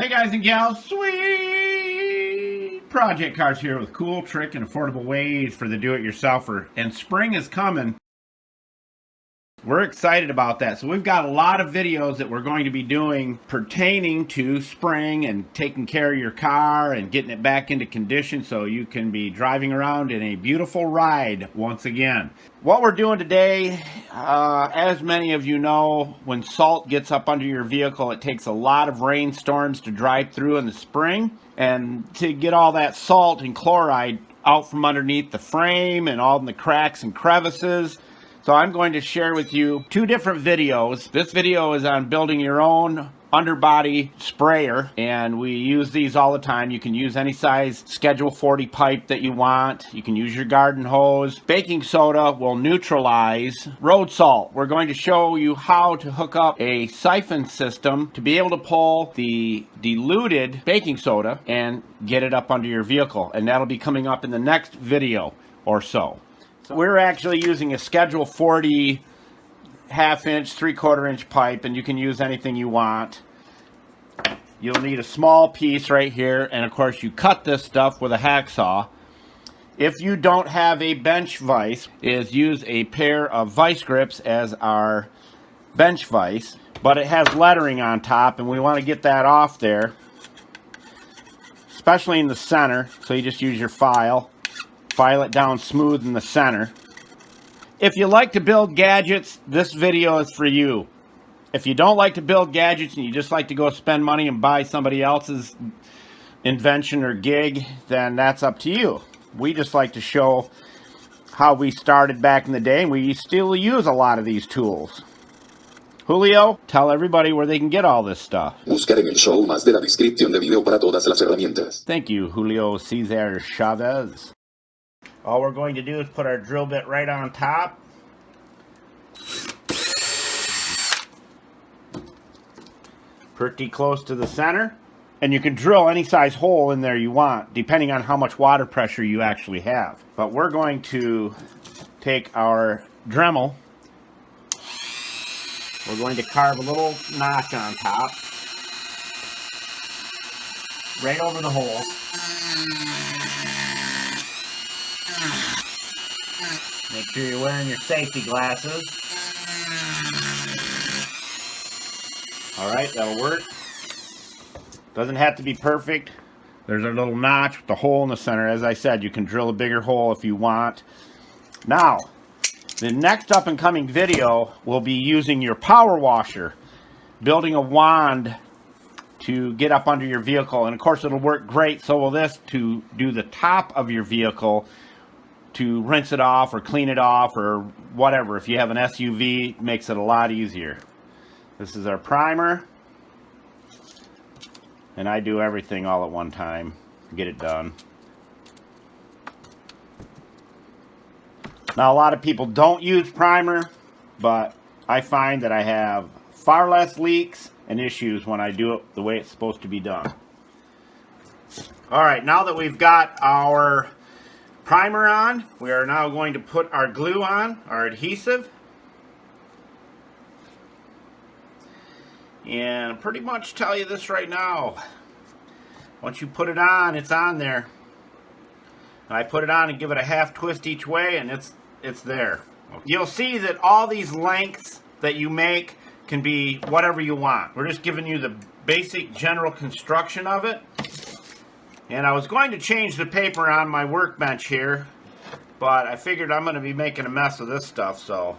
Hey guys and gals, sweet project cars here with cool, trick, and affordable ways for the do-it-yourselfer. And spring is coming. We're excited about that. So we've got a lot of videos that we're going to be doing pertaining to spring and taking care of your car and getting it back into condition so you can be driving around in a beautiful ride once again. What we're doing today, as many of you know, when salt gets up under your vehicle, it takes a lot of rainstorms to drive through in the spring. And to get all that salt and chloride out from underneath the frame and all in the cracks and crevices. So I'm going to share with you two different videos. This video is on building your own underbody sprayer, and we use these all the time. You can use any size Schedule 40 pipe that you want. You can use your garden hose. Baking soda will neutralize road salt. We're going to show you how to hook up a siphon system to be able to pull the diluted baking soda and get it up under your vehicle, and that'll be coming up in the next video or so. We're actually using a Schedule 40 half-inch, 3/4-inch pipe, and you can use anything you want. You'll need a small piece right here, and of course you cut this stuff with a hacksaw. If you don't have a bench vise, use a pair of vice grips as our bench vise, but it has lettering on top, and we want to get that off there, especially in the center. So you just use your file it down smooth in the center. If you like to build gadgets, this video is for you. If you don't like to build gadgets and you just like to go spend money and buy somebody else's invention or gig, then that's up to you. We just like to show how we started back in the day, and we still use a lot of these tools. Julio, tell everybody where they can get all this stuff. Buscar en el show más de la descripción de video para todas las herramientas. Thank you, Julio Cesar Chavez. All we're going to do is put our drill bit right on top. Pretty close to the center. And you can drill any size hole in there you want, depending on how much water pressure you actually have. But we're going to take our Dremel. We're going to carve a little notch on top, right over the hole. Make sure you're wearing your safety glasses. Alright, that'll work. Doesn't have to be perfect. There's our little notch with the hole in the center. As I said, you can drill a bigger hole if you want. Now, the next up and coming video will be using your power washer, building a wand to get up under your vehicle. And of course it'll work great, so will this, to do the top of your vehicle, to rinse it off or clean it off or whatever. If you have an SUV, it makes it a lot easier. This is our primer, and I do everything all at one time, get it done. Now a lot of people don't use primer, but I find that I have far less leaks and issues when I do it the way it's supposed to be done. Alright, now that we've got our primer on, we are now going to put our glue on, our adhesive. And I'll pretty much tell you this right now. Once you put it on, it's on there. And I put it on and give it a half twist each way, and it's there. You'll see that all these lengths that you make can be whatever you want. We're just giving you the basic general construction of it. And I was going to change the paper on my workbench here, but I figured I'm going to be making a mess of this stuff, so.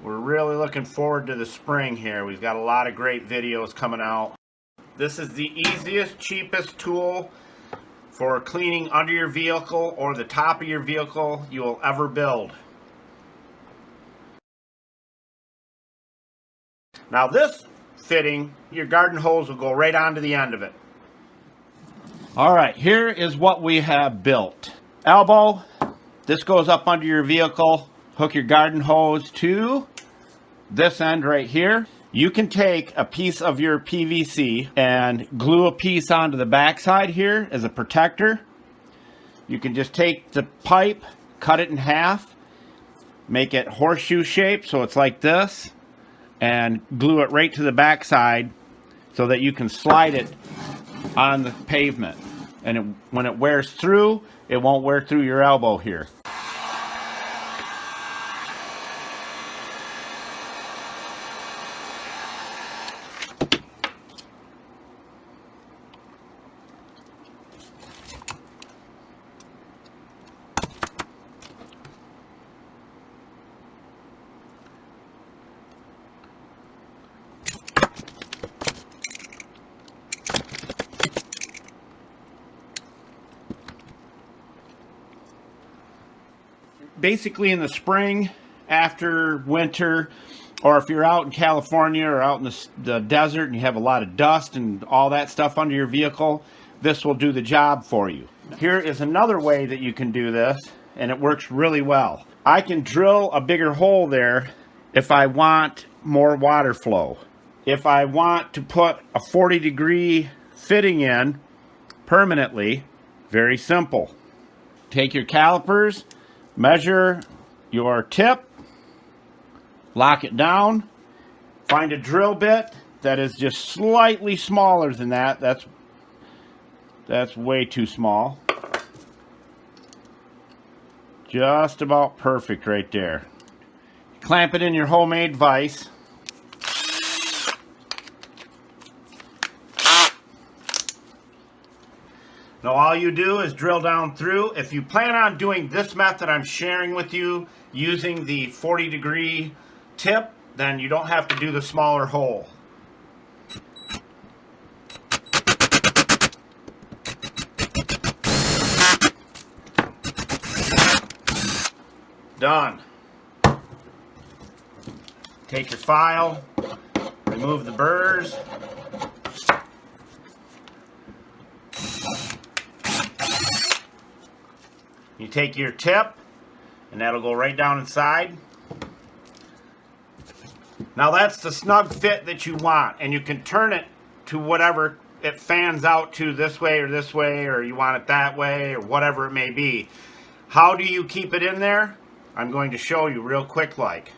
We're really looking forward to the spring here. We've got a lot of great videos coming out. This is the easiest, cheapest tool for cleaning under your vehicle or the top of your vehicle you will ever build. Now this fitting, your garden hose will go right onto the end of it. Alright, here is what we have built. Elbow, this goes up under your vehicle. Hook your garden hose to this end right here. You can take a piece of your PVC and glue a piece onto the backside here as a protector. You can just take the pipe, cut it in half, make it horseshoe shaped so it's like this. and glue it right to the backside so that you can slide it on the pavement. And when it wears through, it won't wear through your elbow here. Basically in the spring, after winter, or if you're out in California or out in the desert and you have a lot of dust and all that stuff under your vehicle, this will do the job for you. Here is another way that you can do this, and it works really well. I can drill a bigger hole there if I want more water flow. If I want to put a 40-degree fitting in permanently, very simple. Take your calipers, measure your tip, lock it down, find a drill bit that is just slightly smaller than that. That's way too small. Just about perfect right there. Clamp it in your homemade vise. Now all you do is drill down through. If you plan on doing this method I'm sharing with you using the 40-degree tip, then you don't have to do the smaller hole. Done. Take your file, remove the burrs. You take your tip, and that'll go right down inside. Now that's the snug fit that you want, and you can turn it to whatever it fans out to, this way, or you want it that way, or whatever it may be. How do you keep it in there? I'm going to show you real quick like.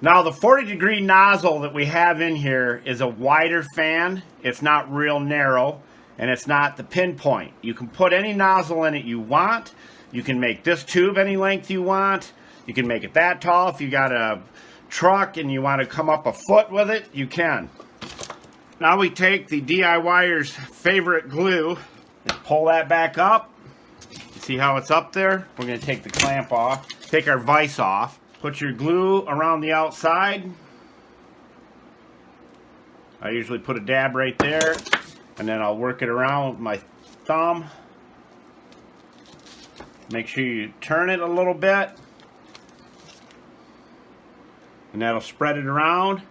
Now the 40-degree nozzle that we have in here is a wider fan. It's not real narrow. And it's not the pinpoint. You can put any nozzle in it you want. You can make this tube any length you want. You can make it that tall. If you got a truck and you want to come up a foot with it, you can. Now we take the DIYer's favorite glue and pull that back up. You see how it's up there? We're going to take the clamp off. Take our vise off. Put your glue around the outside. I usually put a dab right there. And then I'll work it around with my thumb. Make sure you turn it a little bit. And that'll spread it around.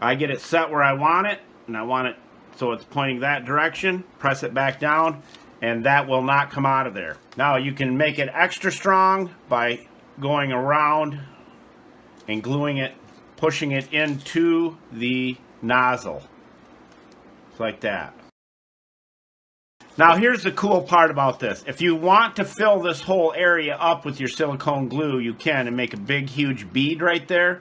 I get it set where I want it. And I want it so it's pointing that direction. Press it back down. And that will not come out of there. Now you can make it extra strong by going around and gluing it, pushing it into the nozzle. Like that. Now here's the cool part about this. If you want to fill this whole area up with your silicone glue, you can, and make a big huge bead right there.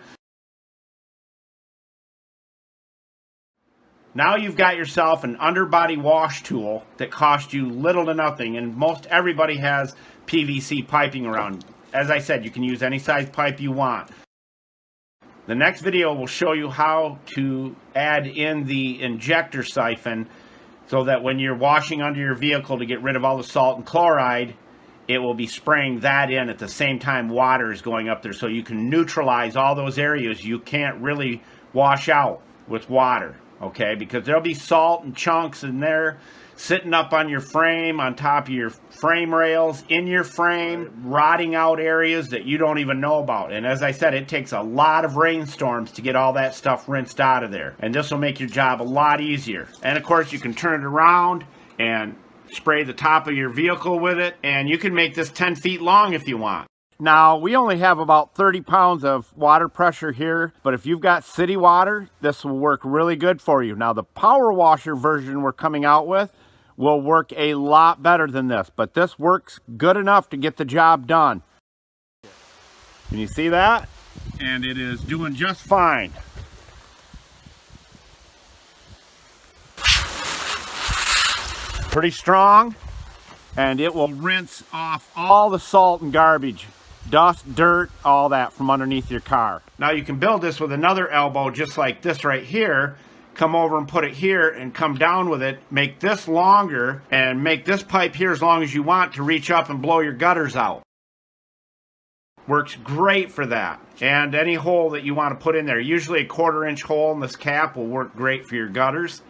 Now you've got yourself an underbody wash tool that costs you little to nothing, and most everybody has PVC piping around. As I said, you can use any size pipe you want. The next video will show you how to add in the injector siphon so that when you're washing under your vehicle to get rid of all the salt and chloride, it will be spraying that in at the same time water is going up there, so you can neutralize all those areas you can't really wash out with water, okay? Because there'll be salt and chunks in there sitting up on your frame, on top of your frame rails, in your frame, rotting out areas that you don't even know about. And as I said, it takes a lot of rainstorms to get all that stuff rinsed out of there. And this will make your job a lot easier. And of course, you can turn it around and spray the top of your vehicle with it. And you can make this 10 feet long if you want. Now, we only have about 30 pounds of water pressure here, but if you've got city water, this will work really good for you. Now, the power washer version we're coming out with will work a lot better than this, but this works good enough to get the job done. Can you see that? and it is doing just fine. Pretty strong, and it will rinse off all the salt and garbage, dust, dirt, all that from underneath your car. Now you can build this with another elbow just like this right here. Come over and put it here and come down with it. Make this longer and make this pipe here as long as you want to reach up and blow your gutters out. Works great for that. And any hole that you want to put in there. Usually a 1/4 inch hole in this cap will work great for your gutters.